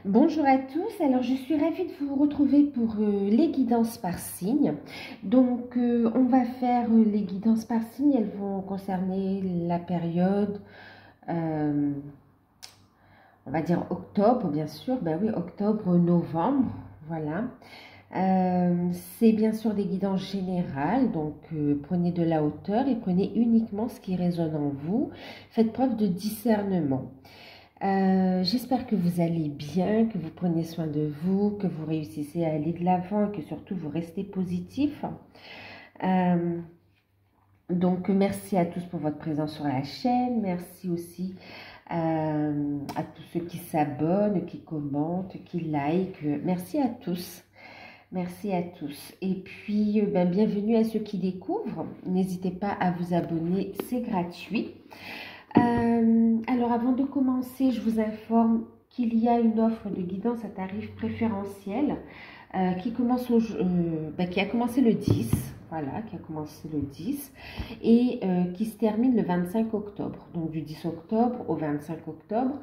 Bonjour à tous, alors je suis ravie de vous retrouver pour les guidances par signe. Donc on va faire les guidances par signe, elles vont concerner la période, euh, on va dire octobre bien sûr, ben oui, octobre-novembre, voilà. C'est bien sûr des guidances générales, donc prenez de la hauteur et prenez uniquement ce qui résonne en vous. Faites preuve de discernement. J'espère que vous allez bien, que vous prenez soin de vous, que vous réussissez à aller de l'avant et que surtout vous restez positif. Donc merci à tous pour votre présence sur la chaîne. Merci aussi à tous ceux qui s'abonnent, qui commentent, qui likent. Merci à tous. Merci à tous. Et puis, bienvenue à ceux qui découvrent. N'hésitez pas à vous abonner, c'est gratuit. Alors, avant de commencer, je vous informe qu'il y a une offre de guidance à tarif préférentiel qui a commencé le 10. Voilà, qui a commencé le 10 et qui se termine le 25 octobre. Donc, du 10 octobre au 25 octobre.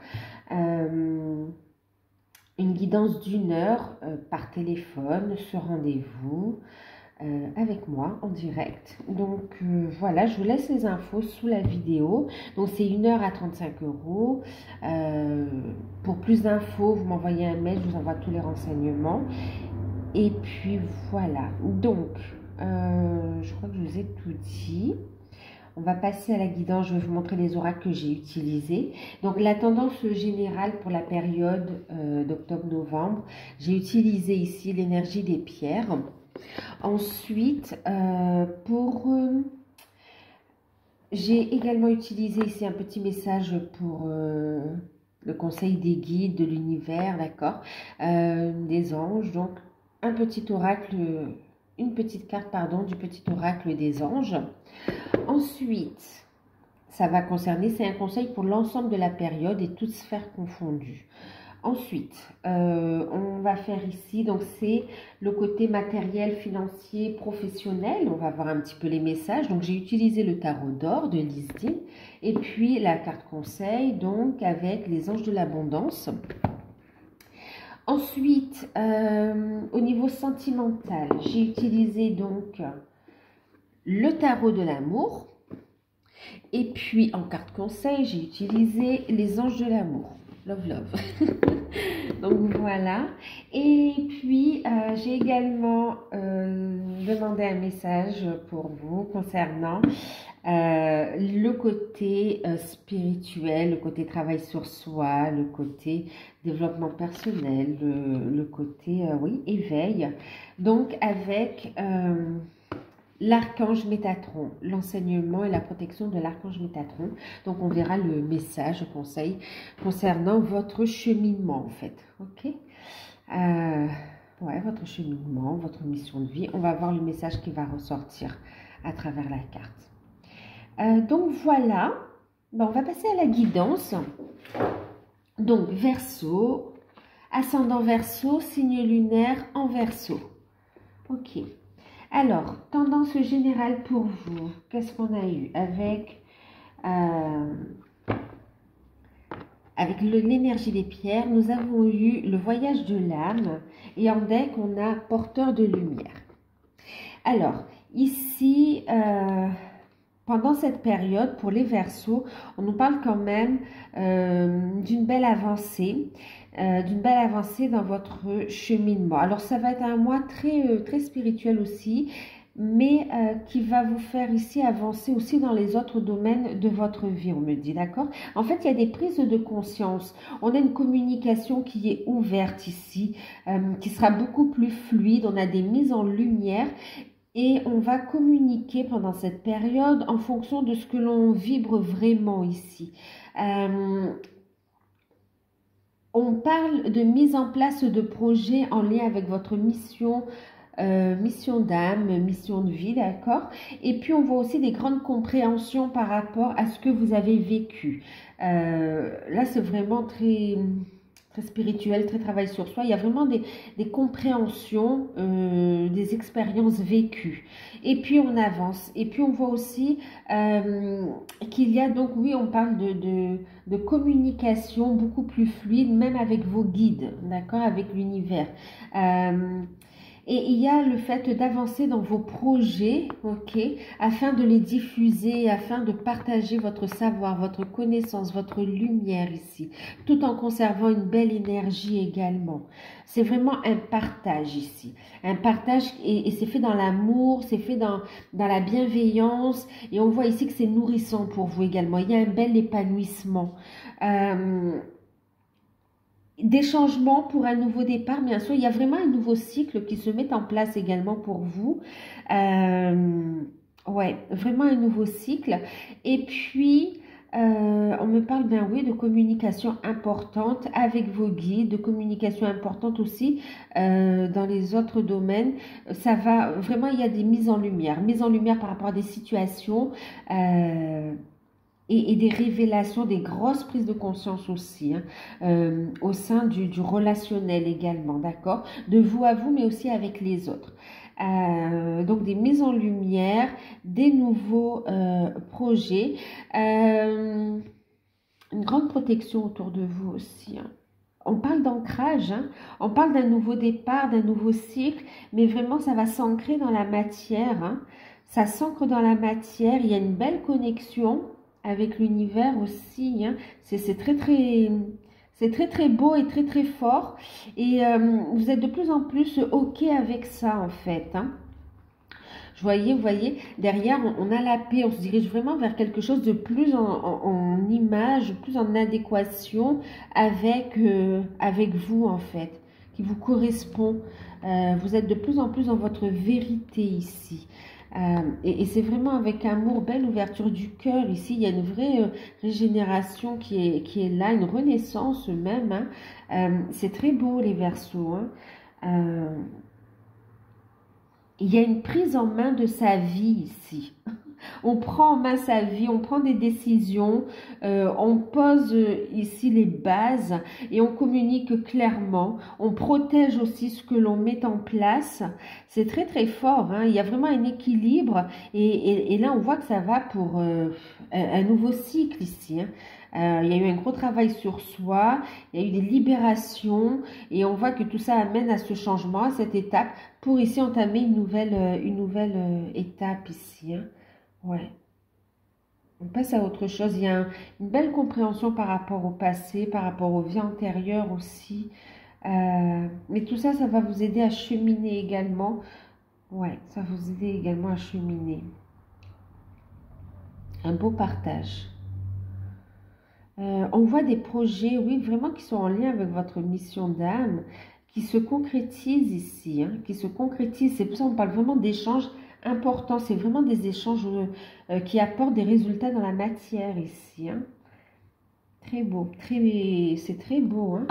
Une guidance d'1 heure par téléphone, sur rendez-vous avec moi en direct. Donc voilà, je vous laisse les infos sous la vidéo. Donc c'est 1 heure à 35 €. Pour plus d'infos, vous m'envoyez un mail, je vous envoie tous les renseignements. Et puis voilà, donc je crois que je vous ai tout dit. On va passer à la guidance, je vais vous montrer les oracles que j'ai utilisés. Donc la tendance générale pour la période d'octobre-novembre, j'ai utilisé ici l'énergie des pierres. Ensuite, j'ai également utilisé ici un petit message pour le conseil des guides de l'univers, d'accord, des anges. Donc un petit oracle, une petite carte, pardon, du petit oracle des anges. Ensuite, ça va concerner, c'est un conseil pour l'ensemble de la période et toutes sphères confondues. Ensuite, on va faire ici, donc c'est le côté matériel, financier, professionnel. On va voir un petit peu les messages. Donc j'ai utilisé le tarot d'or de Lisdin et puis la carte conseil, donc avec les anges de l'abondance. Ensuite, au niveau sentimental, j'ai utilisé donc le tarot de l'amour. Et puis en carte conseil, j'ai utilisé les anges de l'amour. Love, love. Donc voilà. Et puis j'ai également demandé un message pour vous concernant le côté spirituel, le côté travail sur soi, le côté développement personnel, le côté oui, éveil. Donc avec l'archange Métatron, l'enseignement et la protection de l'archange Métatron. Donc, on verra le message, conseil concernant votre cheminement, en fait. Ok, ouais, votre cheminement, votre mission de vie. On va voir le message qui va ressortir à travers la carte. Donc, voilà. On va passer à la guidance. Donc, Verseau, ascendant Verseau, signe lunaire en Verseau. Ok. Alors, tendance générale pour vous, qu'est-ce qu'on a eu avec l'énergie des pierres, nous avons eu le voyage de l'âme et en deck, on a porteur de lumière. Alors, ici, pendant cette période, pour les Verseaux, on nous parle quand même d'une belle avancée. Dans votre cheminement. Alors, ça va être un mois très spirituel aussi, mais qui va vous faire ici avancer aussi dans les autres domaines de votre vie, on me dit, d'accord? En fait, il y a des prises de conscience. On a une communication qui est ouverte ici, qui sera beaucoup plus fluide. On a des mises en lumière. Et on va communiquer pendant cette période en fonction de ce que l'on vibre vraiment ici. On parle de mise en place de projets en lien avec votre mission, mission d'âme, mission de vie, d'accord? Et puis, on voit aussi des grandes compréhensions par rapport à ce que vous avez vécu. Là, c'est vraiment très très spirituel, très travail sur soi. Il y a vraiment des compréhensions, des expériences vécues. Et puis on avance. Et puis on voit aussi qu'il y a donc, oui, on parle de communication beaucoup plus fluide, même avec vos guides, d'accord, avec l'univers. Et il y a le fait d'avancer dans vos projets, ok, afin de les diffuser, afin de partager votre savoir, votre connaissance, votre lumière ici, tout en conservant une belle énergie également. C'est vraiment un partage ici. Un partage, et c'est fait dans l'amour, c'est fait dans la bienveillance, et on voit ici que c'est nourrissant pour vous également. Il y a un bel épanouissement. Des changements pour un nouveau départ, bien sûr. Il y a vraiment un nouveau cycle qui se met en place également pour vous. Ouais, vraiment un nouveau cycle. Et puis, on me parle bien, oui, de communication importante avec vos guides, de communication importante aussi dans les autres domaines. Ça va, vraiment, il y a des mises en lumière par rapport à des situations. Et des révélations, des grosses prises de conscience aussi, hein, au sein du relationnel également, d'accord? De vous à vous, mais aussi avec les autres. Donc des mises en lumière, des nouveaux projets, une grande protection autour de vous aussi, hein. On parle d'ancrage, hein, on parle d'un nouveau départ, d'un nouveau cycle, mais vraiment ça va s'ancrer dans la matière, hein. Ça s'ancre dans la matière, il y a une belle connexion avec l'univers aussi, hein. C'est très beau et très fort, et vous êtes de plus en plus ok avec ça en fait, hein. Vous voyez, derrière on a la paix, on se dirige vraiment vers quelque chose de plus en image, plus en adéquation avec, avec vous en fait, qui vous correspond. Vous êtes de plus en plus dans votre vérité ici. Et c'est vraiment avec amour, belle ouverture du cœur. Ici, il y a une vraie régénération qui est là, une renaissance même, hein. C'est très beau les Verseaux, hein. Il y a une prise en main de sa vie ici. On prend en main sa vie, on prend des décisions, on pose ici les bases et on communique clairement. On protège aussi ce que l'on met en place. C'est très fort, hein. Il y a vraiment un équilibre et là on voit que ça va pour un nouveau cycle ici, hein. Il y a eu un gros travail sur soi, il y a eu des libérations et on voit que tout ça amène à ce changement, à cette étape pour ici entamer une nouvelle étape ici, hein. Ouais. On passe à autre chose. Il y a une belle compréhension par rapport au passé, par rapport aux vies antérieures aussi. Mais tout ça, ça va vous aider à cheminer également. Ouais, ça va vous aider également à cheminer. Un beau partage. On voit des projets, oui, vraiment qui sont en lien avec votre mission d'âme, qui se concrétisent ici, hein, qui se concrétisent. C'est pour ça qu'on parle vraiment d'échanges important, c'est vraiment des échanges qui apportent des résultats dans la matière ici, hein. Très beau, c'est très beau, hein.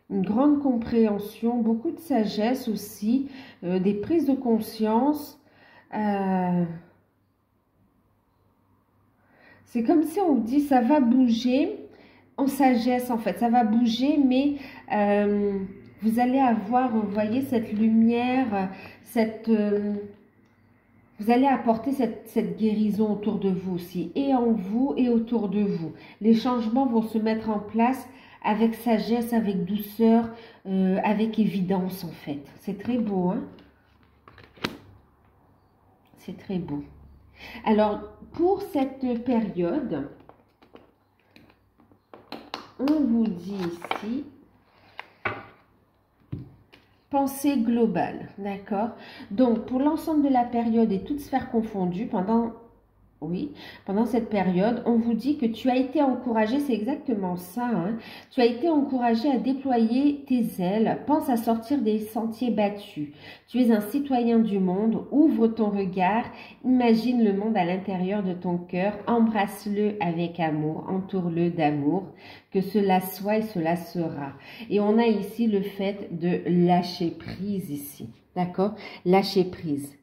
Une grande compréhension, beaucoup de sagesse aussi, des prises de conscience. C'est comme si on vous dit ça va bouger en sagesse en fait, ça va bouger, mais vous allez avoir, vous voyez, cette lumière, vous allez apporter cette guérison autour de vous aussi, et en vous et autour de vous. Les changements vont se mettre en place avec sagesse, avec douceur, avec évidence en fait. C'est très beau, hein? C'est très beau. Alors, pour cette période, on vous dit ici, pensée globale, d'accord? Donc, pour l'ensemble de la période et toutes sphères confondues, pendant cette période, on vous dit que tu as été encouragé, c'est exactement ça, hein? Tu as été encouragé à déployer tes ailes, pense à sortir des sentiers battus. Tu es un citoyen du monde, ouvre ton regard, imagine le monde à l'intérieur de ton cœur, embrasse-le avec amour, entoure-le d'amour, que cela soit et cela sera. Et on a ici le fait de lâcher prise ici, d'accord? Lâcher prise.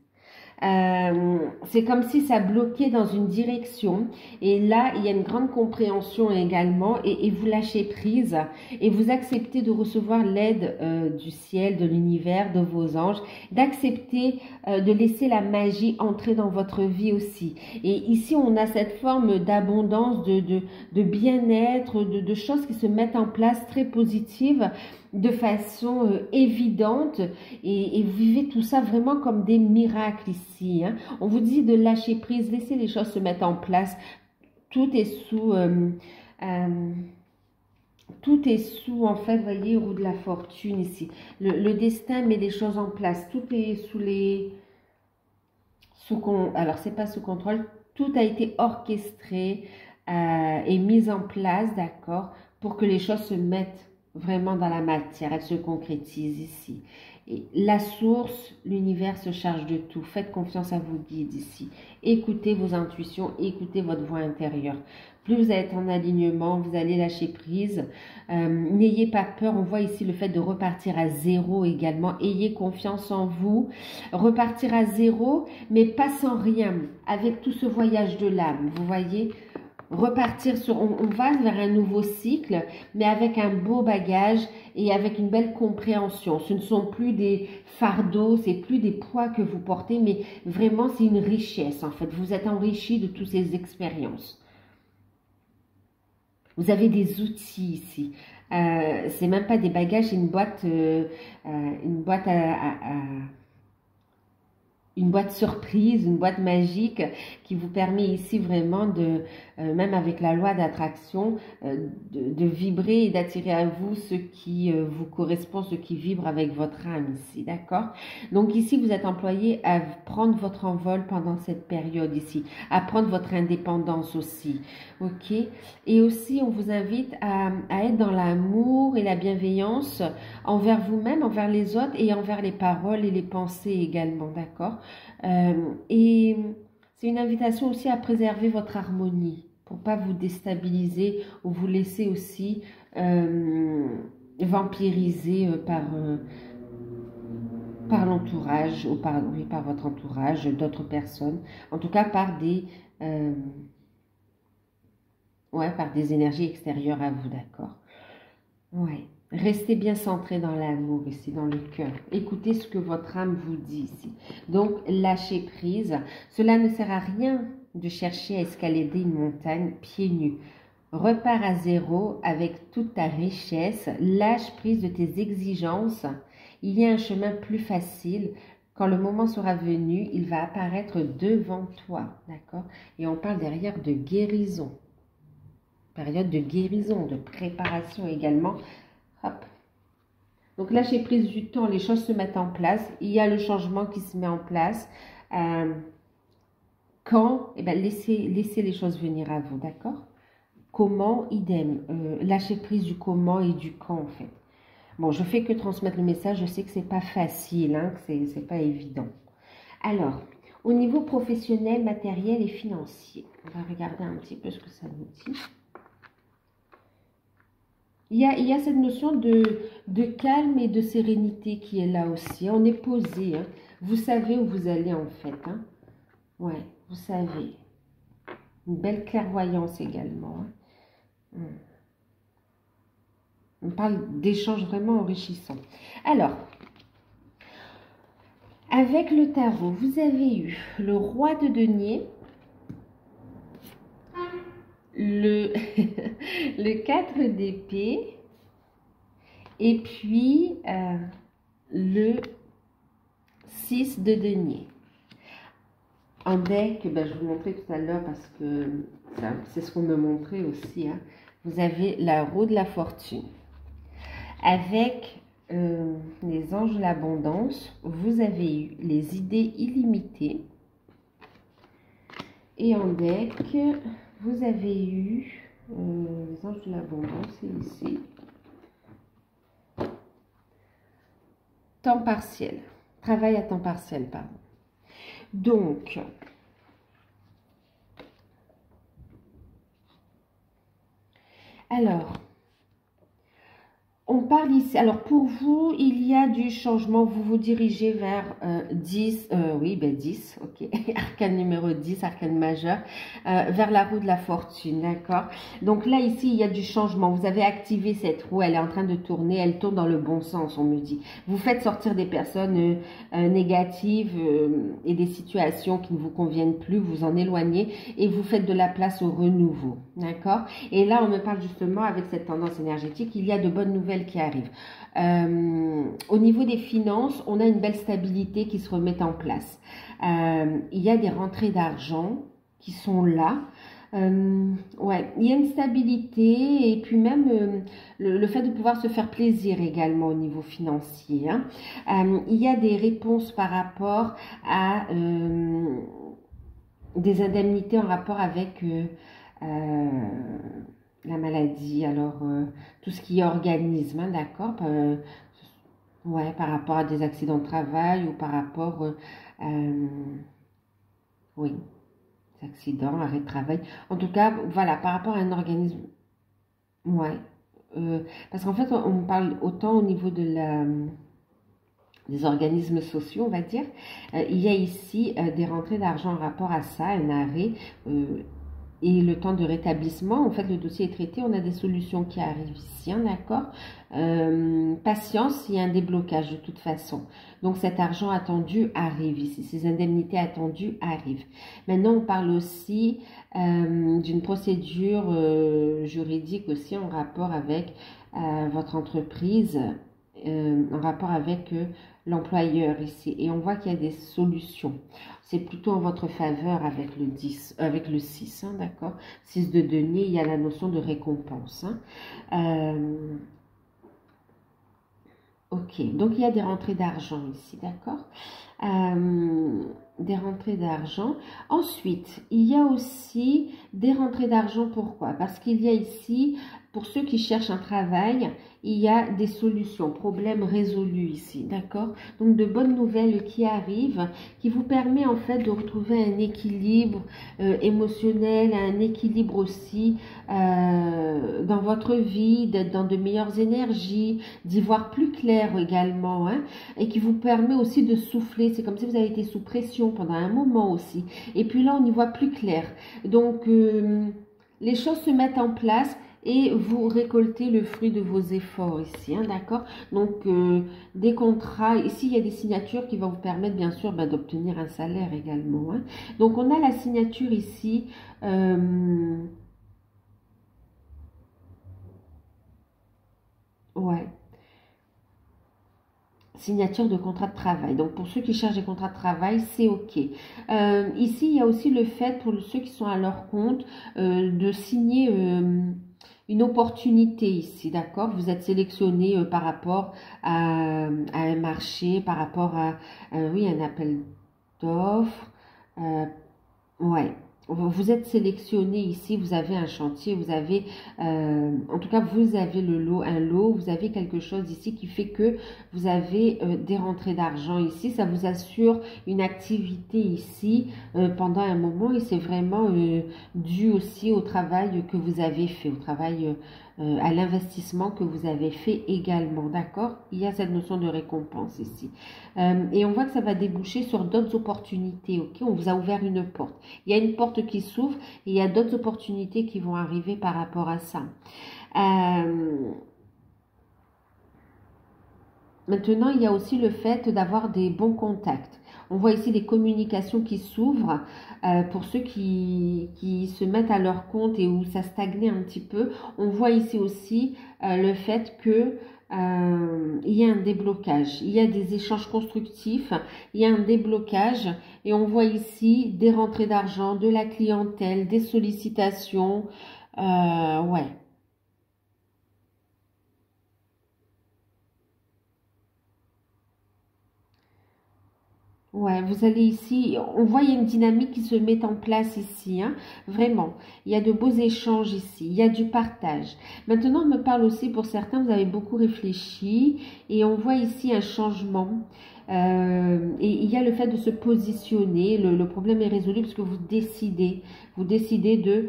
C'est comme si ça bloquait dans une direction. Et là, il y a une grande compréhension également. Et vous lâchez prise. Et vous acceptez de recevoir l'aide du ciel, de l'univers, de vos anges. D'accepter de laisser la magie entrer dans votre vie aussi. Et ici, on a cette forme d'abondance, de bien-être, de choses qui se mettent en place très positives de façon évidente et vous vivez tout ça vraiment comme des miracles ici. Hein. On vous dit de lâcher prise, laisser les choses se mettre en place. Tout est sous, en fait, voyez, roue de la fortune ici. Le destin met des choses en place. Tout est alors, c'est pas sous contrôle. Tout a été orchestré et mis en place, d'accord, pour que les choses se mettent vraiment dans la matière, elles se concrétisent ici. Et la source, l'univers se charge de tout. Faites confiance à vos guides ici. Écoutez vos intuitions, écoutez votre voix intérieure. Plus vous allez être en alignement, vous allez lâcher prise. N'ayez pas peur. On voit ici le fait de repartir à zéro également. Ayez confiance en vous. Repartir à zéro, mais pas sans rien. Avec tout ce voyage de l'âme, vous voyez, repartir sur, on va vers un nouveau cycle, mais avec un beau bagage et avec une belle compréhension. Ce ne sont plus des fardeaux, c'est plus des poids que vous portez, mais vraiment c'est une richesse en fait. Vous êtes enrichi de toutes ces expériences. Vous avez des outils ici. C'est même pas des bagages, c'est une boîte une boîte surprise, une boîte magique qui vous permet ici vraiment de, même avec la loi d'attraction, de vibrer et d'attirer à vous ce qui vous correspond, ce qui vibre avec votre âme ici, d'accord? Donc ici, vous êtes employé à prendre votre envol pendant cette période ici, à prendre votre indépendance aussi, ok? Et aussi, on vous invite à être dans l'amour et la bienveillance envers vous-même, envers les autres et envers les paroles et les pensées également, d'accord? Et c'est une invitation aussi à préserver votre harmonie pour pas vous déstabiliser ou vous laisser aussi vampiriser par l'entourage ou oui, par votre entourage, d'autres personnes, en tout cas par par des énergies extérieures à vous, d'accord? Ouais. Restez bien centré dans l'amour ici, dans le cœur. Écoutez ce que votre âme vous dit ici. Donc, lâchez prise. Cela ne sert à rien de chercher à escalader une montagne pieds nus. Repars à zéro avec toute ta richesse. Lâche prise de tes exigences. Il y a un chemin plus facile. Quand le moment sera venu, il va apparaître devant toi. D'accord? Et on parle derrière de guérison. Période de guérison, de préparation également. Hop. Donc lâchez prise du temps, les choses se mettent en place. Il y a le changement qui se met en place. Quand, eh ben, laissez les choses venir à vous, d'accord? Comment, idem. Lâchez prise du comment et du quand, en fait. Bon, je fais que transmettre le message. Je sais que c'est pas facile, hein, que c'est pas évident. Alors, au niveau professionnel, matériel et financier, on va regarder un petit peu ce que ça nous dit. Il y a cette notion de calme et de sérénité qui est là aussi. On est posé. Hein. Vous savez où vous allez en fait. Hein. Ouais, vous savez. Une belle clairvoyance également. Hein. On parle d'échanges vraiment enrichissants. Alors, avec le tarot, vous avez eu le roi de denier, le 4 d'épée et puis le 6 de denier. En deck, ben, je vous montrais tout à l'heure parce que c'est ce qu'on me montrait aussi. Hein. Vous avez la roue de la fortune. Avec les anges de l'abondance, vous avez eu les idées illimitées. Et en deck, vous avez eu les anges de l'abondance, c'est ici. Temps partiel. Travail à temps partiel, pardon. Donc, alors, on parle parle ici, alors pour vous, il y a du changement, vous vous dirigez vers 10, oui, ben 10, ok, arcane numéro 10, arcane majeur, vers la roue de la fortune, d'accord? Donc là, ici, il y a du changement, vous avez activé cette roue, elle est en train de tourner, elle tourne dans le bon sens, on me dit. Vous faites sortir des personnes négatives et des situations qui ne vous conviennent plus, vous en éloignez et vous faites de la place au renouveau, d'accord? Et là, on me parle justement, avec cette tendance énergétique, il y a de bonnes nouvelles qui arrivent. Au niveau des finances, on a une belle stabilité qui se remet en place. Il y a des rentrées d'argent qui sont là. Ouais, il y a une stabilité et puis même le fait de pouvoir se faire plaisir également au niveau financier, hein. Il y a des réponses par rapport à des indemnités en rapport avec la maladie, alors tout ce qui est organisme, hein, d'accord, ouais, par rapport à des accidents de travail ou par rapport, oui, des accidents, arrêt de travail. En tout cas, voilà, par rapport à un organisme, ouais, parce qu'en fait, on parle autant au niveau de des organismes sociaux, on va dire. Il y a ici des rentrées d'argent en rapport à ça, un arrêt. Et le temps de rétablissement, en fait, le dossier est traité, on a des solutions qui arrivent ici, hein, d'accord? Patience, il y a un déblocage de toute façon. Donc, cet argent attendu arrive ici, ces indemnités attendues arrivent. Maintenant, on parle aussi d'une procédure juridique aussi en rapport avec votre entreprise, en rapport avec l'employeur ici. Et on voit qu'il y a des solutions. C'est plutôt en votre faveur avec le 10, avec le 6, hein, d'accord? 6 de denier, il y a la notion de récompense, hein. Ok, donc il y a des rentrées d'argent ici, d'accord? Des rentrées d'argent. Ensuite, il y a aussi des rentrées d'argent. Pourquoi? Parce qu'il y a ici, pour ceux qui cherchent un travail, il y a des solutions, problèmes résolus ici, d'accord? Donc de bonnes nouvelles qui arrivent, qui vous permet en fait de retrouver un équilibre émotionnel, un équilibre aussi dans votre vie, d'être dans de meilleures énergies, d'y voir plus clair également, hein, et qui vous permet aussi de souffler. C'est comme si vous avez été sous pression pendant un moment aussi. Et puis là, on y voit plus clair. Donc, les choses se mettent en place et vous récoltez le fruit de vos efforts ici, hein, d'accord? Donc, des contrats, ici, il y a des signatures qui vont vous permettre, bien sûr, d'obtenir un salaire également, hein. Donc, on a la signature ici. Ouais. Signature de contrat de travail. Donc, pour ceux qui cherchent des contrats de travail, c'est OK. Ici, il y a aussi le fait, pour ceux qui sont à leur compte, de signer une opportunité ici, d'accord? Vous êtes sélectionné par rapport à un marché, par rapport à, oui, un appel d'offres. Ouais. Vous êtes sélectionné ici, vous avez un chantier, vous avez, en tout cas, vous avez un lot, vous avez quelque chose ici qui fait que vous avez des rentrées d'argent ici. Ça vous assure une activité ici pendant un moment et c'est vraiment dû aussi au travail que vous avez fait, au travail, à l'investissement que vous avez fait également, d'accord? Il y a cette notion de récompense ici. Et on voit que ça va déboucher sur d'autres opportunités, ok? On vous a ouvert une porte. Il y a une porte qui s'ouvre et il y a d'autres opportunités qui vont arriver par rapport à ça. Maintenant, il y a aussi le fait d'avoir des bons contacts. On voit ici des communications qui s'ouvrent pour ceux qui se mettent à leur compte et où ça stagnait un petit peu. On voit ici aussi le fait que il y a un déblocage, il y a des échanges constructifs, il y a un déblocage et on voit ici des rentrées d'argent, de la clientèle, des sollicitations, ouais. Ouais, vous allez ici, on voit il y a une dynamique qui se met en place ici, hein, vraiment. Il y a de beaux échanges ici, il y a du partage. Maintenant, on me parle aussi, pour certains, vous avez beaucoup réfléchi et on voit ici un changement. Et il y a le fait de se positionner, le problème est résolu parce que vous décidez de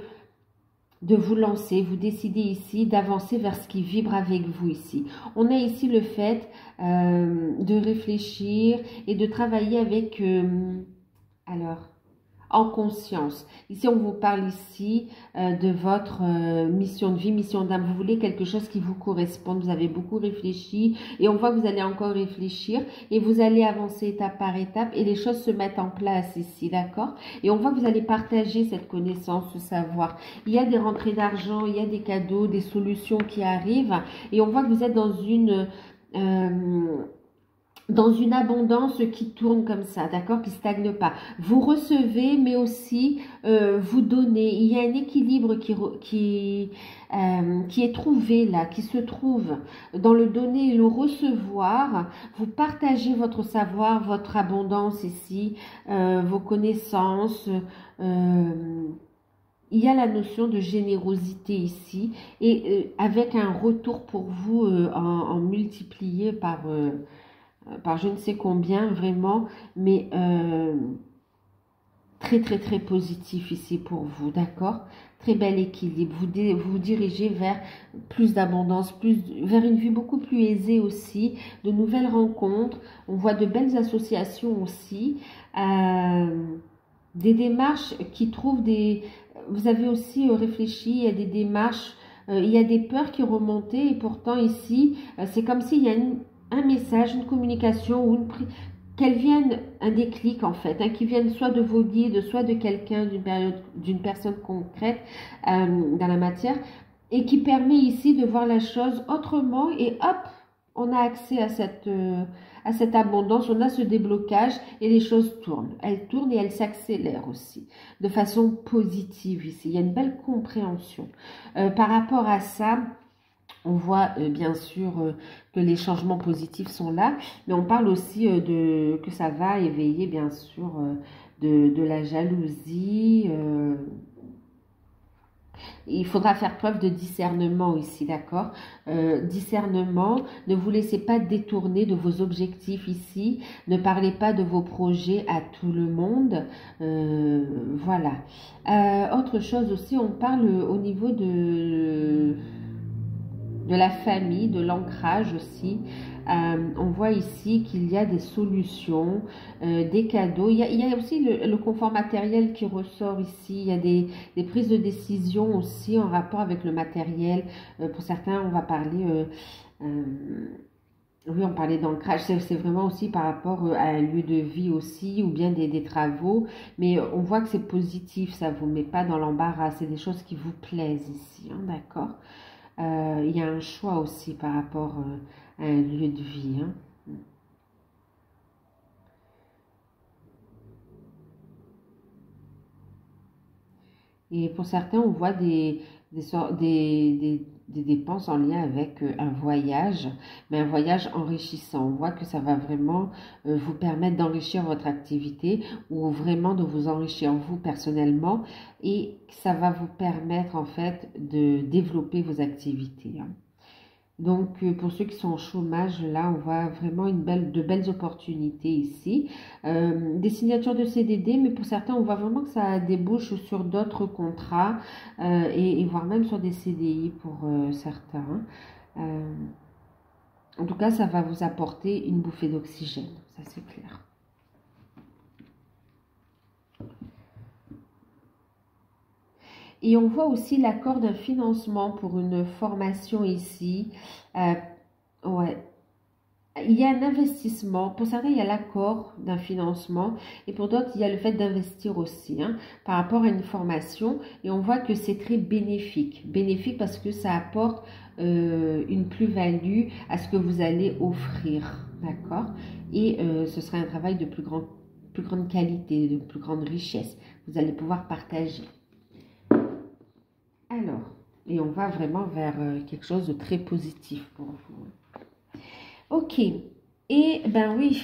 de vous lancer, vous décidez ici d'avancer vers ce qui vibre avec vous ici. On a ici le fait de réfléchir et de travailler avec, en conscience. Ici, on vous parle ici de votre mission de vie, mission d'âme. Vous voulez quelque chose qui vous corresponde. Vous avez beaucoup réfléchi et on voit que vous allez encore réfléchir et vous allez avancer étape par étape et les choses se mettent en place ici, d'accord? Et on voit que vous allez partager cette connaissance, ce savoir. Il y a des rentrées d'argent, il y a des cadeaux, des solutions qui arrivent et on voit que vous êtes dans une abondance qui tourne comme ça, d'accord, qui stagne pas. Vous recevez, mais aussi vous donnez. Il y a un équilibre qui est trouvé là, qui se trouve dans le donner et le recevoir. Vous partagez votre savoir, votre abondance ici, vos connaissances. Il y a la notion de générosité ici et avec un retour pour vous en multiplié par je ne sais combien vraiment, mais très très très positif ici pour vous, d'accord? Très bel équilibre, vous dirigez vers plus d'abondance, vers une vie beaucoup plus aisée aussi, de nouvelles rencontres, on voit de belles associations aussi, des démarches qui trouvent des... Vous avez aussi réfléchi, il y a des démarches, il y a des peurs qui remontaient et pourtant ici, c'est comme s'il y a un message, une communication ou qu'elle vienne, un déclic en fait, qui vienne soit de vos guides, soit de quelqu'un, d'une personne concrète dans la matière et qui permet ici de voir la chose autrement et hop, on a accès à cette abondance, on a ce déblocage et les choses tournent. Elles tournent et elles s'accélèrent aussi de façon positive ici. Il y a une belle compréhension. Par rapport à ça, on voit bien sûr que les changements positifs sont là, mais on parle aussi que ça va éveiller bien sûr de la jalousie. Il faudra faire preuve de discernement ici, d'accord? Discernement, ne vous laissez pas détourner de vos objectifs ici, ne parlez pas de vos projets à tout le monde, voilà. Autre chose aussi, on parle au niveau de la famille, de l'ancrage aussi. On voit ici qu'il y a des solutions, des cadeaux. Il y a aussi le confort matériel qui ressort ici. Il y a des prises de décision aussi en rapport avec le matériel. Pour certains, on va parler... oui, on parlait d'ancrage. C'est vraiment aussi par rapport à un lieu de vie aussi ou bien des travaux. Mais on voit que c'est positif. Ça ne vous met pas dans l'embarras. C'est des choses qui vous plaisent ici. Hein, d'accord? Il y a un choix aussi par rapport à un lieu de vie. Hein. Et pour certains, on voit des dépenses en lien avec un voyage, mais un voyage enrichissant. On voit que ça va vraiment vous permettre d'enrichir votre activité ou vraiment de vous enrichir vous personnellement et ça va vous permettre en fait de développer vos activités. Hein. Donc, pour ceux qui sont en chômage, là, on voit vraiment de belles opportunités ici. Des signatures de CDD, mais pour certains, on voit vraiment que ça débouche sur d'autres contrats et voire même sur des CDI pour certains. En tout cas, ça va vous apporter une bouffée d'oxygène, ça c'est clair. Et on voit aussi l'accord d'un financement pour une formation ici. Ouais. Il y a un investissement. Pour certains, il y a l'accord d'un financement. Et pour d'autres, il y a le fait d'investir aussi par rapport à une formation. Et on voit que c'est très bénéfique. Bénéfique parce que ça apporte une plus-value à ce que vous allez offrir. D'accord? Et ce sera un travail de plus grande qualité, de plus grande richesse. Vous allez pouvoir partager. Alors, et on va vraiment vers quelque chose de très positif pour vous. Ok, et ben oui,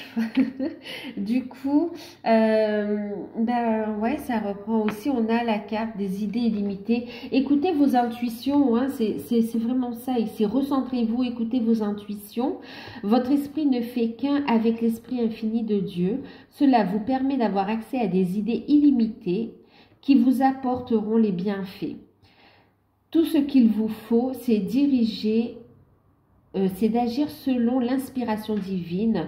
du coup, ben ouais, ça reprend aussi, on a la carte des idées illimitées. Écoutez vos intuitions, hein, c'est vraiment ça ici, recentrez-vous, écoutez vos intuitions. Votre esprit ne fait qu'un avec l'esprit infini de Dieu. Cela vous permet d'avoir accès à des idées illimitées qui vous apporteront les bienfaits. Tout ce qu'il vous faut, c'est diriger, c'est d'agir selon l'inspiration divine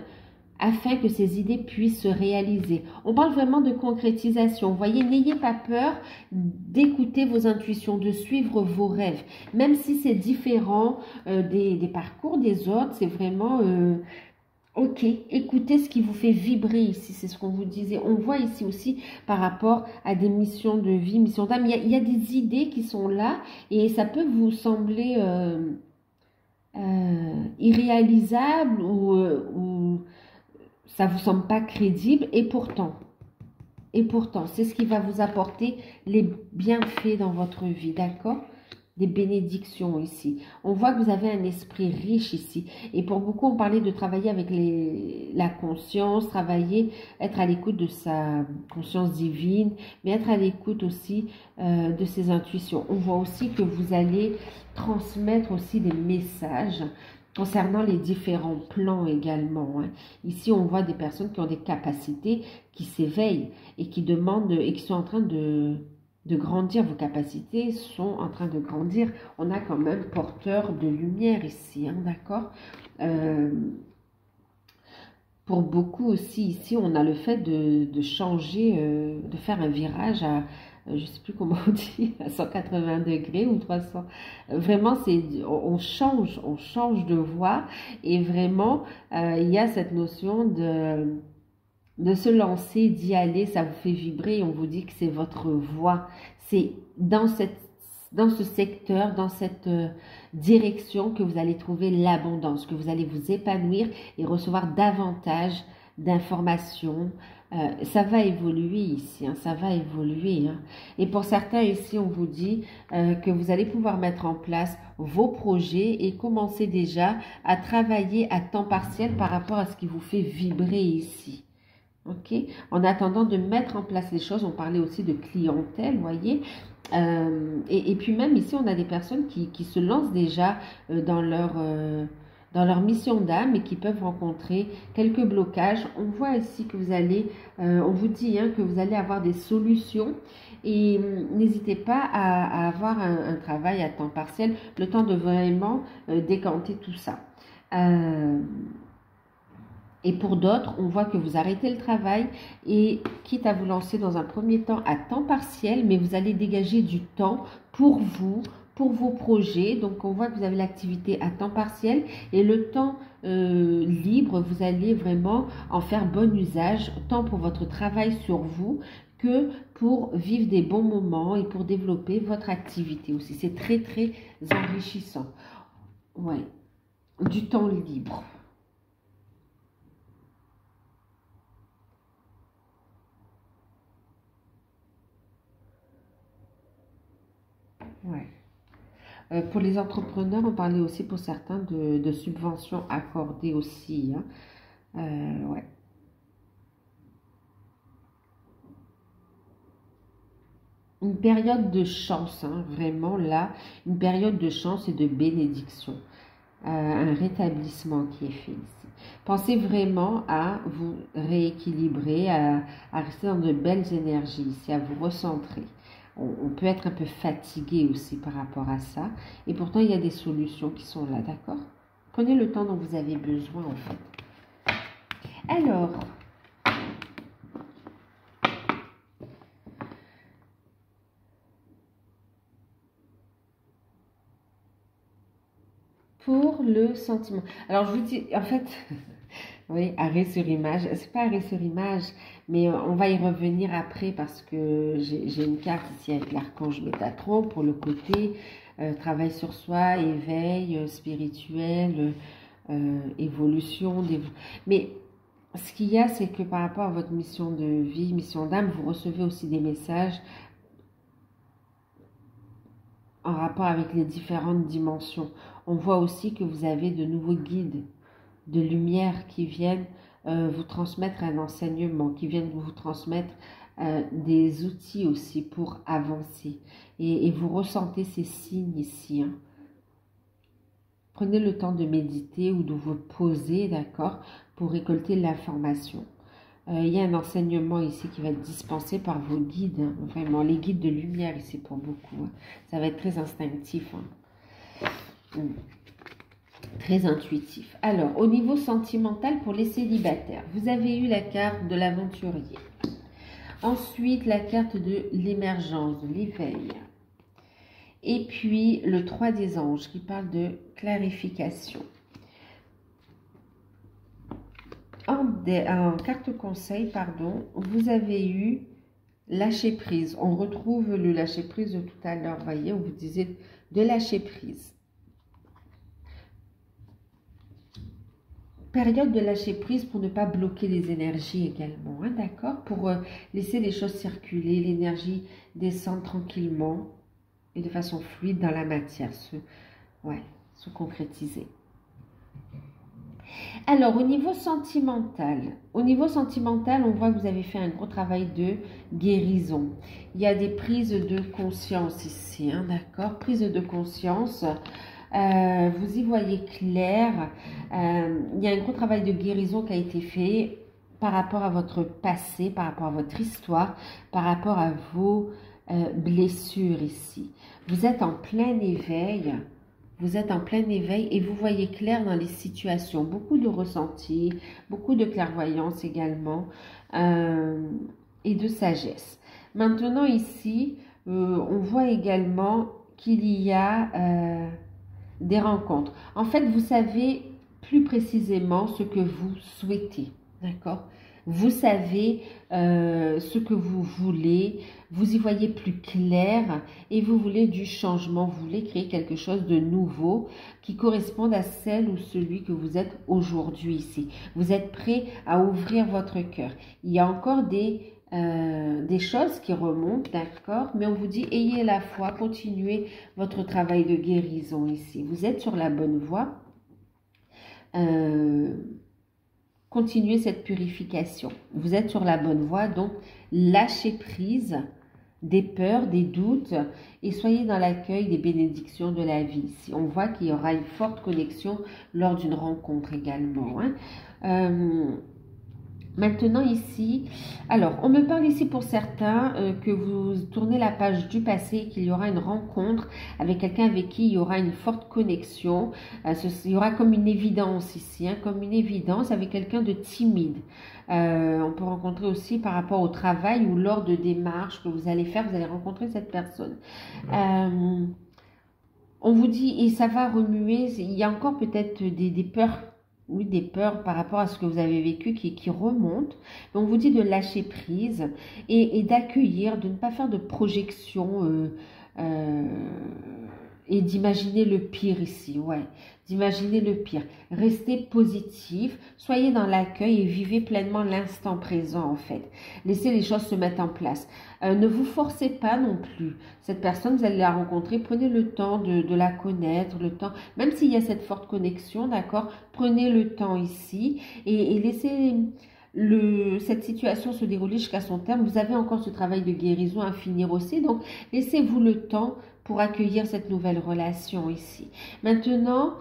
afin que ces idées puissent se réaliser. On parle vraiment de concrétisation. Vous voyez, n'ayez pas peur d'écouter vos intuitions, de suivre vos rêves. Même si c'est différent des parcours des autres, c'est vraiment... ok, écoutez ce qui vous fait vibrer ici, c'est ce qu'on vous disait. On voit ici aussi par rapport à des missions de vie, missions d'âme, il y a des idées qui sont là et ça peut vous sembler irréalisable ou ça vous semble pas crédible et pourtant, c'est ce qui va vous apporter les bienfaits dans votre vie, d'accord? Des bénédictions ici. On voit que vous avez un esprit riche ici. Et pour beaucoup, on parlait de travailler avec la conscience, travailler, être à l'écoute de sa conscience divine, mais être à l'écoute aussi de ses intuitions. On voit aussi que vous allez transmettre aussi des messages concernant les différents plans également. Hein. Ici, on voit des personnes qui ont des capacités, qui s'éveillent et qui demandent et qui sont en train de grandir. Vos capacités sont en train de grandir. On a quand même porteur de lumière ici, hein, d'accord? Pour beaucoup aussi, ici, on a le fait de changer, de faire un virage à, je ne sais plus comment on dit, à 180 degrés ou 300. Vraiment, on change de voie et vraiment, il y a cette notion de se lancer, d'y aller, ça vous fait vibrer et on vous dit que c'est votre voie. C'est dans ce secteur, dans cette direction que vous allez trouver l'abondance, que vous allez vous épanouir et recevoir davantage d'informations. Ça va évoluer ici, hein, ça va évoluer. Hein. Et pour certains ici, on vous dit que vous allez pouvoir mettre en place vos projets et commencer déjà à travailler à temps partiel par rapport à ce qui vous fait vibrer ici. Ok, en attendant de mettre en place les choses, on parlait aussi de clientèle, vous voyez. Et puis même ici, on a des personnes qui se lancent déjà dans leur mission d'âme et qui peuvent rencontrer quelques blocages. On voit ici que vous allez, on vous dit hein, que vous allez avoir des solutions et n'hésitez pas à avoir un travail à temps partiel, le temps de vraiment décanter tout ça. Et pour d'autres, on voit que vous arrêtez le travail et quitte à vous lancer dans un premier temps à temps partiel, mais vous allez dégager du temps pour vous, pour vos projets. Donc, on voit que vous avez l'activité à temps partiel et le temps libre, vous allez vraiment en faire bon usage, tant pour votre travail sur vous que pour vivre des bons moments et pour développer votre activité aussi. C'est très, très enrichissant. Ouais, du temps libre. Ouais. Pour les entrepreneurs, on parlait aussi pour certains de subventions accordées aussi. Hein. Ouais. Une période de chance, hein, vraiment là, une période de chance et de bénédiction. Un rétablissement qui est fait ici. Pensez vraiment à vous rééquilibrer, à rester dans de belles énergies ici, à vous recentrer. On peut être un peu fatigué aussi par rapport à ça. Et pourtant, il y a des solutions qui sont là, d'accord? Prenez le temps dont vous avez besoin, en fait. Alors, pour le sentiment. Alors, je vous dis, en fait, oui, arrêt sur image. C'est pas arrêt sur image, mais on va y revenir après parce que j'ai une carte ici avec l'archange Métatron pour le côté travail sur soi, éveil spirituel, évolution. Mais ce qu'il y a, c'est que par rapport à votre mission de vie, mission d'âme, vous recevez aussi des messages en rapport avec les différentes dimensions. On voit aussi que vous avez de nouveaux guides de lumière qui viennent vous transmettre un enseignement, qui viennent vous transmettre des outils aussi pour avancer. Et vous ressentez ces signes ici. Hein. Prenez le temps de méditer ou de vous poser, d'accord, pour récolter l'information. Il y a un enseignement ici qui va être dispensé par vos guides, hein, vraiment, les guides de lumière ici pour beaucoup. Hein. Ça va être très instinctif, hein. Très intuitif. Alors, au niveau sentimental pour les célibataires, vous avez eu la carte de l'aventurier. Ensuite, la carte de l'émergence, de l'éveil. Et puis, le 3 des anges qui parle de clarification. En carte conseil, pardon, vous avez eu lâcher prise. On retrouve le lâcher prise de tout à l'heure. Vous voyez, on vous disait de lâcher prise. Période de lâcher prise pour ne pas bloquer les énergies également, hein, d'accord? Pour laisser les choses circuler, l'énergie descendre tranquillement et de façon fluide dans la matière, se concrétiser. Alors, au niveau sentimental, on voit que vous avez fait un gros travail de guérison. Il y a des prises de conscience ici, hein, d'accord? Prise de conscience. Vous y voyez clair. Il y a un gros travail de guérison qui a été fait par rapport à votre passé, par rapport à votre histoire, par rapport à vos blessures ici. Vous êtes en plein éveil. Vous êtes en plein éveil et vous voyez clair dans les situations. Beaucoup de ressenti, beaucoup de clairvoyance également et de sagesse. Maintenant ici, on voit également qu'il y a des rencontres. En fait, vous savez plus précisément ce que vous souhaitez, d'accord? Vous savez ce que vous voulez, vous y voyez plus clair et vous voulez du changement, vous voulez créer quelque chose de nouveau qui corresponde à celle ou celui que vous êtes aujourd'hui ici. Vous êtes prêt à ouvrir votre cœur. Il y a encore des choses qui remontent, d'accord? Mais on vous dit, ayez la foi, continuez votre travail de guérison ici. Vous êtes sur la bonne voie. Continuez cette purification. Vous êtes sur la bonne voie, donc lâchez prise des peurs, des doutes et soyez dans l'accueil des bénédictions de la vie. Ici, on voit qu'il y aura une forte connexion lors d'une rencontre également, hein. Maintenant ici, alors on me parle ici pour certains que vous tournez la page du passé, qu'il y aura une rencontre avec quelqu'un avec qui il y aura une forte connexion. Il y aura comme une évidence ici, hein, comme une évidence avec quelqu'un de timide. On peut rencontrer aussi par rapport au travail ou lors de démarches que vous allez faire, vous allez rencontrer cette personne. On vous dit, et ça va remuer, il y a encore peut-être des peurs. Oui, des peurs par rapport à ce que vous avez vécu qui remontent. Mais on vous dit de lâcher prise et d'accueillir, de ne pas faire de projection et d'imaginer le pire ici. Ouais, d'imaginer le pire. Restez positif, soyez dans l'accueil et vivez pleinement l'instant présent en fait. Laissez les choses se mettre en place. Ne vous forcez pas non plus. Cette personne, vous allez la rencontrer, prenez le temps de la connaître, le temps, même s'il y a cette forte connexion, d'accord, prenez le temps ici et laissez cette situation se dérouler jusqu'à son terme. Vous avez encore ce travail de guérison à finir aussi, donc laissez-vous le temps pour accueillir cette nouvelle relation ici. Maintenant,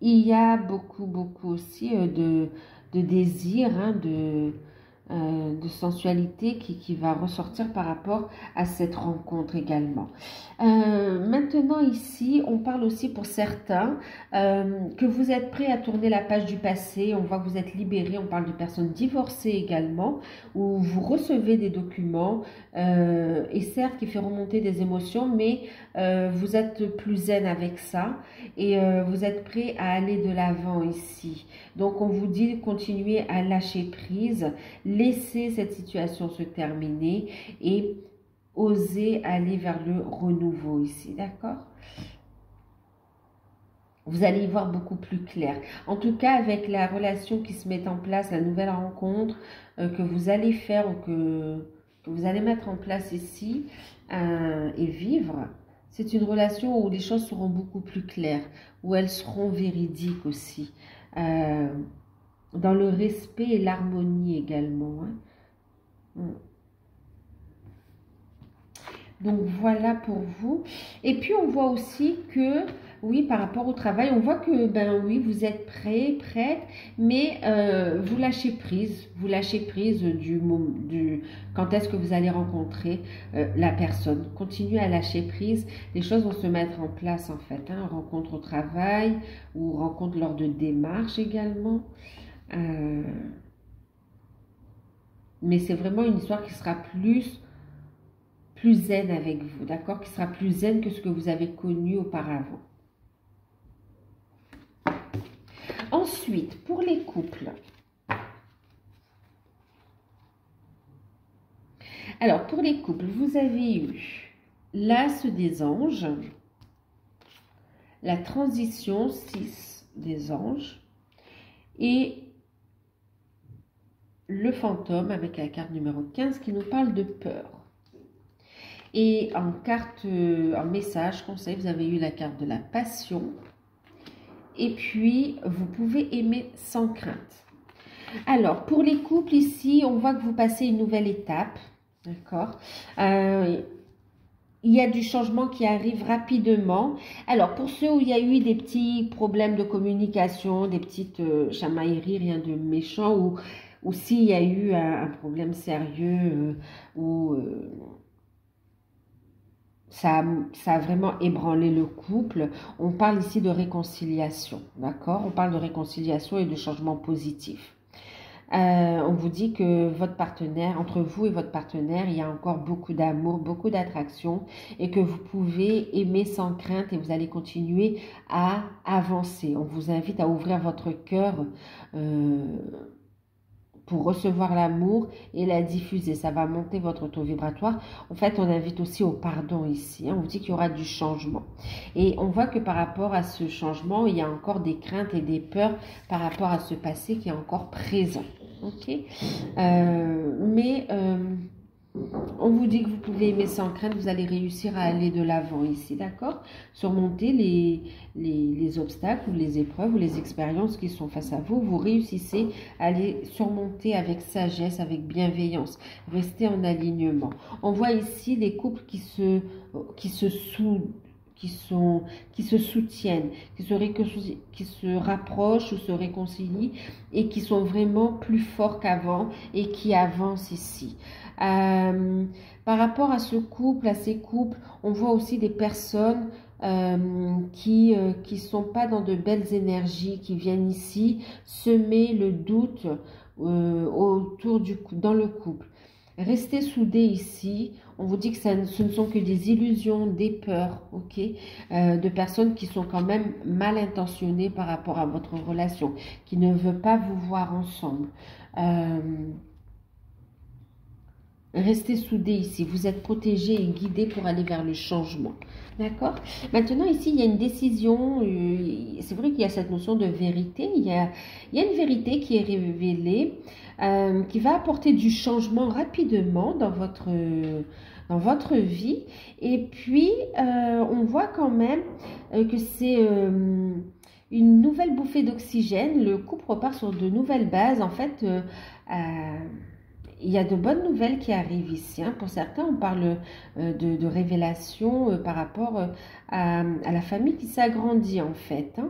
il y a beaucoup aussi de désir, hein, de sensualité qui va ressortir par rapport à cette rencontre également. Maintenant ici, on parle aussi pour certains que vous êtes prêts à tourner la page du passé. On voit que vous êtes libérés. On parle de personnes divorcées également, où vous recevez des documents et certes qui fait remonter des émotions, mais vous êtes plus zen avec ça et vous êtes prêts à aller de l'avant ici. Donc on vous dit continuez à lâcher prise, laissez cette situation se terminer et osez aller vers le renouveau ici, d'accord? Vous allez y voir beaucoup plus clair. En tout cas, avec la relation qui se met en place, la nouvelle rencontre que vous allez faire ou que vous allez mettre en place ici et vivre, c'est une relation où les choses seront beaucoup plus claires, où elles seront véridiques aussi. Dans le respect et l'harmonie également, hein. Donc voilà pour vous. Et puis on voit aussi que Oui, par rapport au travail, on voit que, ben oui, vous êtes prêt, prête, mais vous lâchez prise quand est-ce que vous allez rencontrer la personne. Continuez à lâcher prise, les choses vont se mettre en place en fait, hein, rencontre au travail ou rencontre lors de démarches également. Euh, mais c'est vraiment une histoire qui sera plus zen avec vous, d'accord? Qui sera plus zen que ce que vous avez connu auparavant. Ensuite, pour les couples. Alors, pour les couples, vous avez eu l'As des anges, la transition 6 des anges et le fantôme avec la carte numéro 15 qui nous parle de peur. Et en carte, en message, conseil, vous avez eu la carte de la passion. Et puis, vous pouvez aimer sans crainte. Alors, pour les couples, ici, on voit que vous passez une nouvelle étape. D'accord. Il y a du changement qui arrive rapidement. Alors, pour ceux où il y a eu des petits problèmes de communication, des petites chamailleries, rien de méchant, ou s'il y a eu un problème sérieux, ou ça a vraiment ébranlé le couple, on parle ici de réconciliation, d'accord? On parle de réconciliation et de changement positif. On vous dit que votre partenaire, entre vous et votre partenaire, il y a encore beaucoup d'amour, beaucoup d'attraction et que vous pouvez aimer sans crainte et vous allez continuer à avancer. On vous invite à ouvrir votre cœur pour recevoir l'amour et la diffuser. Ça va monter votre taux vibratoire. En fait, on invite aussi au pardon ici. On vous dit qu'il y aura du changement. Et on voit que par rapport à ce changement, il y a encore des craintes et des peurs par rapport à ce passé qui est encore présent. Ok, on vous dit que vous pouvez aimer sans crainte, vous allez réussir à aller de l'avant ici, d'accord? Surmonter les obstacles ou les épreuves ou les expériences qui sont face à vous. Vous réussissez à les surmonter avec sagesse, avec bienveillance. Restez en alignement. On voit ici des couples qui se soutiennent, qui se rapprochent ou se réconcilient et qui sont vraiment plus forts qu'avant et qui avancent ici. Par rapport à ce couple, à ces couples, on voit aussi des personnes qui sont pas dans de belles énergies, qui viennent ici semer le doute dans le couple. Restez soudés ici. On vous dit que ce ne sont que des illusions, des peurs, ok, de personnes qui sont quand même mal intentionnées par rapport à votre relation, qui ne veulent pas vous voir ensemble. Restez soudés ici. Vous êtes protégés et guidés pour aller vers le changement. D'accord? Maintenant, ici, il y a une décision. C'est vrai qu'il y a cette notion de vérité. Il y a une vérité qui est révélée, qui va apporter du changement rapidement dans votre vie. Et puis, on voit quand même que c'est une nouvelle bouffée d'oxygène. Le couple repart sur de nouvelles bases. En fait, il y a de bonnes nouvelles qui arrivent ici. Hein. Pour certains, on parle de révélation par rapport à la famille qui s'agrandit en fait.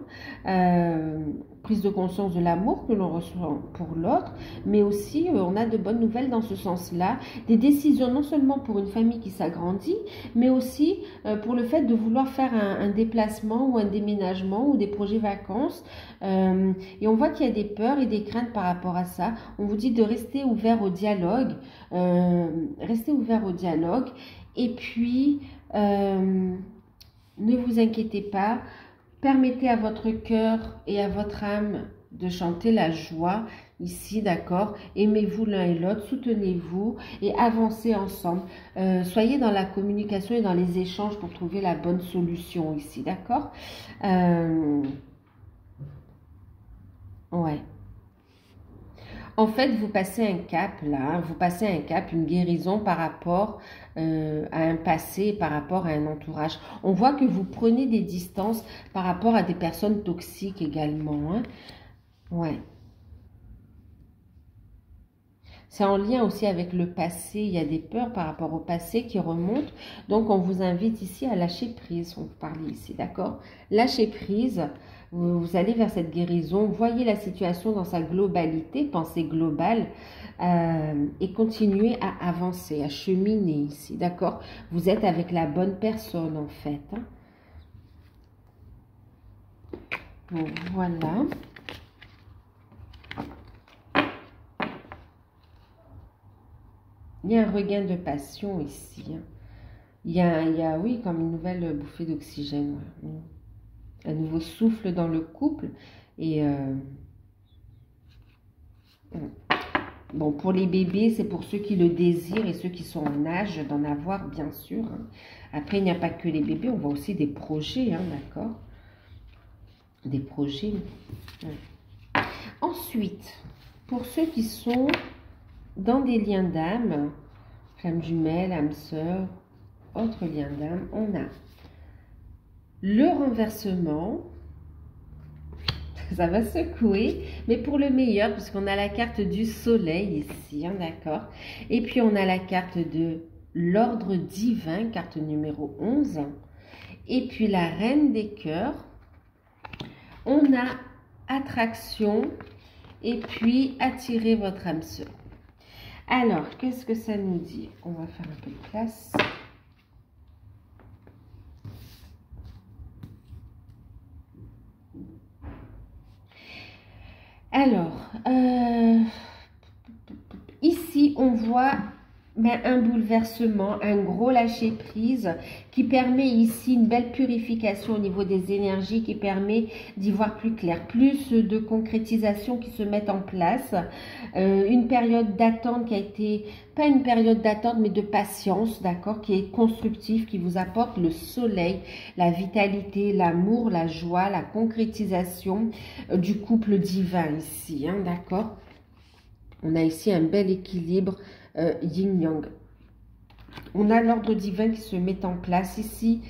Hein. Prise de conscience de l'amour que l'on reçoit pour l'autre, mais aussi on a de bonnes nouvelles dans ce sens-là. Des décisions non seulement pour une famille qui s'agrandit, mais aussi pour le fait de vouloir faire un déplacement ou un déménagement ou des projets vacances. Et on voit qu'il y a des peurs et des craintes par rapport à ça. On vous dit de rester ouvert au dialogue. Restez ouvert au dialogue. Et puis, ne vous inquiétez pas. Permettez à votre cœur et à votre âme de chanter la joie ici, d'accord? Aimez-vous l'un et l'autre, soutenez-vous et avancez ensemble. Soyez dans la communication et dans les échanges pour trouver la bonne solution ici, d'accord? Ouais. En fait, vous passez un cap là, hein, vous passez un cap, une guérison par rapport à un passé, par rapport à un entourage. On voit que vous prenez des distances par rapport à des personnes toxiques également. Hein. Ouais. C'est en lien aussi avec le passé. Il y a des peurs par rapport au passé qui remontent. Donc, on vous invite ici à lâcher prise. On parle ici, d'accord? Lâcher prise. Vous allez vers cette guérison. Voyez la situation dans sa globalité, pensée globale. Et continuez à avancer, à cheminer ici, d'accord? Vous êtes avec la bonne personne, en fait. Hein? Bon, voilà. Il y a un regain de passion ici. Hein. Il y a, oui, comme une nouvelle bouffée d'oxygène. Ouais. Un nouveau souffle dans le couple. Et bon, pour les bébés, c'est pour ceux qui le désirent et ceux qui sont en âge d'en avoir, bien sûr. Hein. Après, il n'y a pas que les bébés, on voit aussi des projets, hein, d'accord? Des projets. Ouais. Ensuite, pour ceux qui sont dans des liens d'âme, flamme jumelle, âme sœur, autre lien d'âme, on a le renversement. Ça va secouer, mais pour le meilleur, puisqu'on a la carte du soleil ici, hein, d'accord? Et puis, on a la carte de l'ordre divin, carte numéro 11. Et puis, la reine des cœurs. On a attraction et puis attirer votre âme sœur. Alors, qu'est-ce que ça nous dit? On va faire un peu de place. Alors, ici, on voit un bouleversement, un gros lâcher-prise qui permet ici une belle purification au niveau des énergies, qui permet d'y voir plus clair, plus de concrétisation qui se met en place, une période d'attente qui a été, pas une période d'attente mais de patience, d'accord, qui est constructive, qui vous apporte le soleil, la vitalité, l'amour, la joie, la concrétisation du couple divin ici, hein, d'accord. On a ici un bel équilibre yin-yang. On a l'ordre divin qui se met en place ici.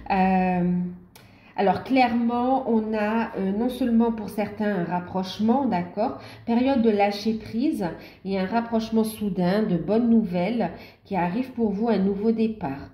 Alors, clairement, on a non seulement pour certains un rapprochement, d'accord, période de lâcher prise et un rapprochement soudain de bonnes nouvelles qui arrivent pour vous, un nouveau départ.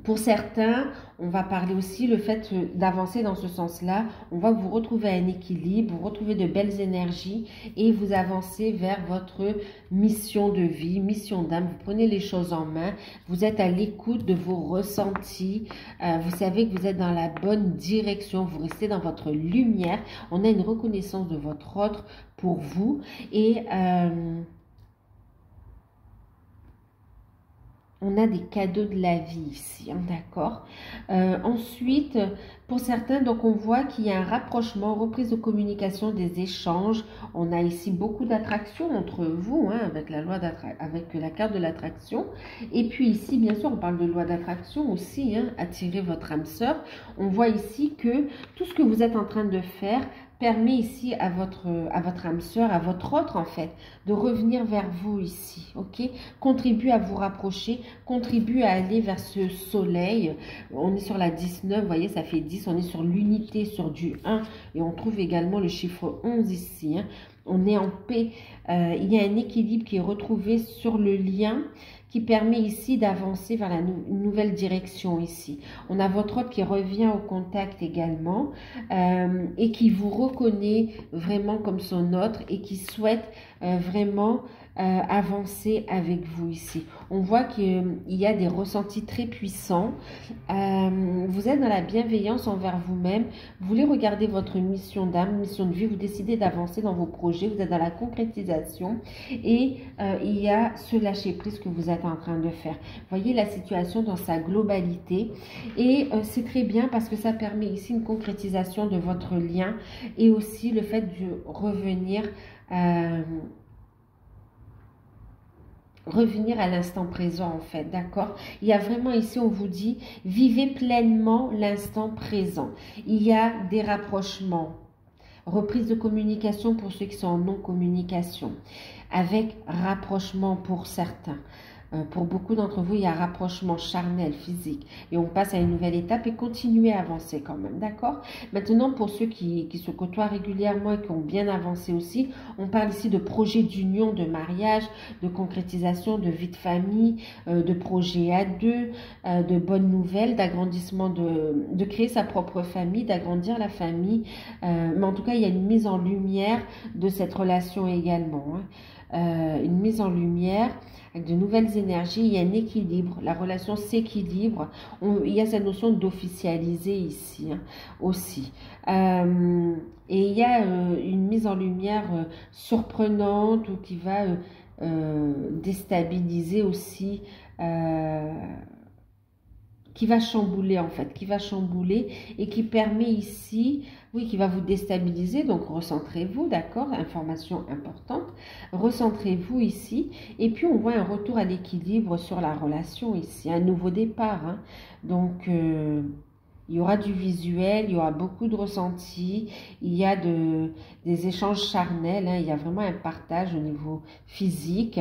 Pour certains, on va parler aussi le fait d'avancer dans ce sens-là. On va vous retrouver un équilibre, vous retrouver de belles énergies et vous avancez vers votre mission de vie, mission d'âme. Vous prenez les choses en main, vous êtes à l'écoute de vos ressentis. Vous savez que vous êtes dans la bonne direction, vous restez dans votre lumière. On a une reconnaissance de votre ordre pour vous et... on a des cadeaux de la vie ici, hein, d'accord. Ensuite, pour certains, donc on voit qu'il y a un rapprochement, reprise de communication, des échanges. On a ici beaucoup d'attraction entre vous, hein, avec la carte de l'attraction. Et puis ici, bien sûr, on parle de loi d'attraction aussi, hein, attirer votre âme sœur. On voit ici que tout ce que vous êtes en train de faire permet ici à votre âme sœur, à votre autre en fait, de revenir vers vous ici, ok? Contribue à vous rapprocher, contribue à aller vers ce soleil. On est sur la 19, vous voyez, ça fait 10, on est sur l'unité, sur du 1, et on trouve également le chiffre 11 ici, hein. On est en paix, il y a un équilibre qui est retrouvé sur le lien, qui permet ici d'avancer vers une nouvelle direction ici. On a votre autre qui revient au contact également et qui vous reconnaît vraiment comme son autre et qui souhaite vraiment avancer avec vous ici. On voit qu'il y a des ressentis très puissants. Vous êtes dans la bienveillance envers vous-même. Vous voulez regarder votre mission d'âme, mission de vie. Vous décidez d'avancer dans vos projets. Vous êtes dans la concrétisation et il y a ce lâcher-prise que vous êtes en train de faire. Voyez la situation dans sa globalité et c'est très bien parce que ça permet ici une concrétisation de votre lien et aussi le fait de revenir à l'instant présent en fait, d'accord? Il y a vraiment ici, on vous dit, vivez pleinement l'instant présent. Il y a des rapprochements, reprise de communication pour ceux qui sont en non-communication, avec rapprochement pour certains. Pour beaucoup d'entre vous, il y a un rapprochement charnel, physique. Et on passe à une nouvelle étape et continuez à avancer quand même, d'accord? Maintenant, pour ceux qui se côtoient régulièrement et qui ont bien avancé aussi, on parle ici de projets d'union, de mariage, de concrétisation, de vie de famille, de projets à deux, de bonnes nouvelles, d'agrandissement, de créer sa propre famille, d'agrandir la famille. Mais en tout cas, il y a une mise en lumière de cette relation également, hein. Une mise en lumière avec de nouvelles énergies, il y a un équilibre, la relation s'équilibre, il y a cette notion d'officialiser ici, hein, aussi. Et il y a une mise en lumière surprenante ou qui va déstabiliser aussi, qui va chambouler en fait, qui va chambouler et qui permet ici, oui, qui va vous déstabiliser, donc recentrez-vous, d'accord, information importante, recentrez-vous ici, et puis on voit un retour à l'équilibre sur la relation ici, un nouveau départ, hein. Donc il y aura du visuel, il y aura beaucoup de ressentis, il y a des échanges charnels, hein, il y a vraiment un partage au niveau physique,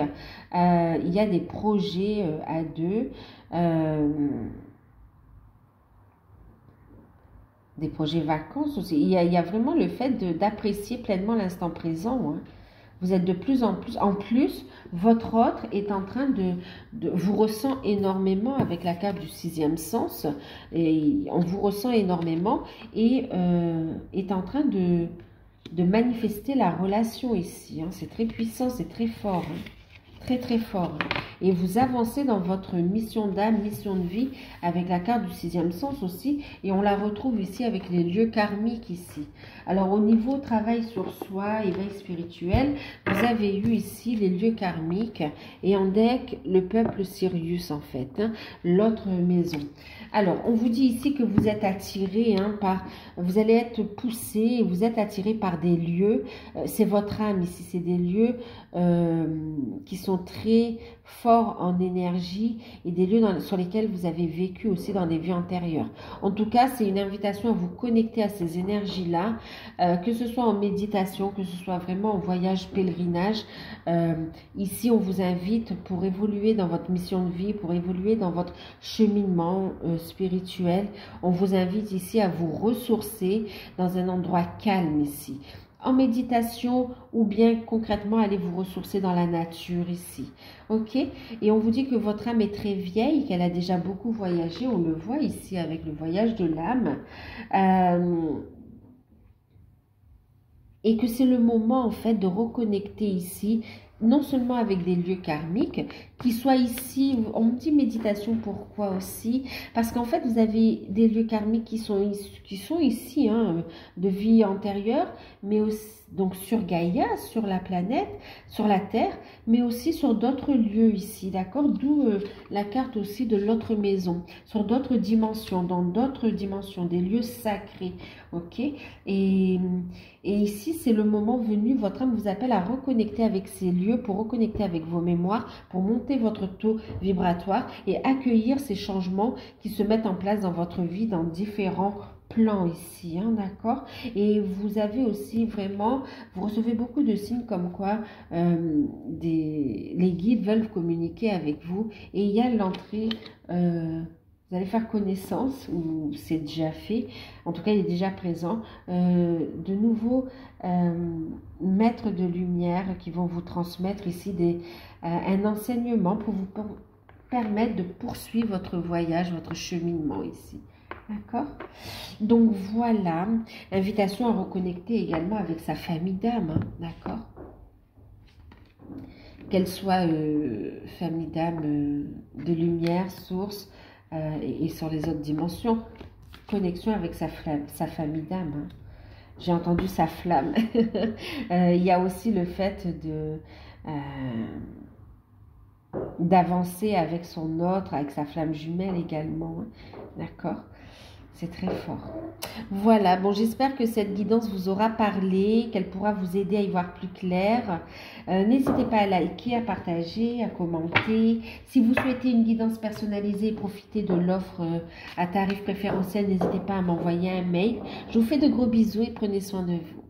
il y a des projets à deux, des projets vacances aussi. Il y a vraiment le fait d'apprécier pleinement l'instant présent, hein. Vous êtes de plus en plus, votre autre est en train vous ressent énormément avec la carte du sixième sens, et on vous ressent énormément et est en train de manifester la relation ici, hein. C'est très puissant, c'est très fort, hein. Très très fort. Et vous avancez dans votre mission d'âme, mission de vie avec la carte du sixième sens aussi. Et on la retrouve ici avec les lieux karmiques ici. Alors au niveau travail sur soi, éveil spirituel, vous avez eu ici les lieux karmiques et en deck le peuple Sirius en fait, hein, l'autre maison. Alors on vous dit ici que vous êtes attiré, hein, vous allez être poussé, vous êtes attiré par des lieux, c'est votre âme ici, c'est des lieux qui sont très forts en énergie et des lieux sur lesquels vous avez vécu aussi dans des vies antérieures. En tout cas, c'est une invitation à vous connecter à ces énergies-là, que ce soit en méditation, que ce soit vraiment en voyage, pèlerinage. Ici, on vous invite pour évoluer dans votre mission de vie, pour évoluer dans votre cheminement spirituel. On vous invite ici à vous ressourcer dans un endroit calme ici, en méditation ou bien concrètement aller vous ressourcer dans la nature ici, ok? Et on vous dit que votre âme est très vieille, qu'elle a déjà beaucoup voyagé, on le voit ici avec le voyage de l'âme, et que c'est le moment en fait de reconnecter ici, non seulement avec des lieux karmiques, qui soient ici, on dit méditation, pourquoi aussi? Parce qu'en fait, vous avez des lieux karmiques qui sont ici, hein, de vie antérieure, mais aussi, donc sur Gaïa, sur la planète, sur la Terre, mais aussi sur d'autres lieux ici, d'accord? D'où la carte aussi de l'autre maison, sur d'autres dimensions, dans d'autres dimensions, des lieux sacrés, ok? Et ici, c'est le moment venu, votre âme vous appelle à reconnecter avec ces lieux, pour reconnecter avec vos mémoires, pour monter votre taux vibratoire et accueillir ces changements qui se mettent en place dans votre vie, dans différents plans ici, hein, d'accord? Et vous avez aussi vraiment, vous recevez beaucoup de signes comme quoi les guides veulent communiquer avec vous, et il y a l'entrée, vous allez faire connaissance, ou c'est déjà fait, en tout cas il est déjà présent, de nouveaux maîtres de lumière qui vont vous transmettre ici un enseignement pour vous permettre de poursuivre votre voyage, votre cheminement ici. D'accord? Donc voilà, invitation à reconnecter également avec sa famille d'âme, hein, d'accord? Qu'elle soit famille d'âme de lumière, source, et sur les autres dimensions, connexion avec sa famille d'âme, hein. J'ai entendu sa flamme. Il y a aussi le fait d'avancer avec son autre, avec sa flamme jumelle également, hein. D'accord? C'est très fort. Voilà, bon, j'espère que cette guidance vous aura parlé, qu'elle pourra vous aider à y voir plus clair. N'hésitez pas à liker, à partager, à commenter. Si vous souhaitez une guidance personnalisée, profitez de l'offre à tarif préférentiel, n'hésitez pas à m'envoyer un mail. Je vous fais de gros bisous et prenez soin de vous.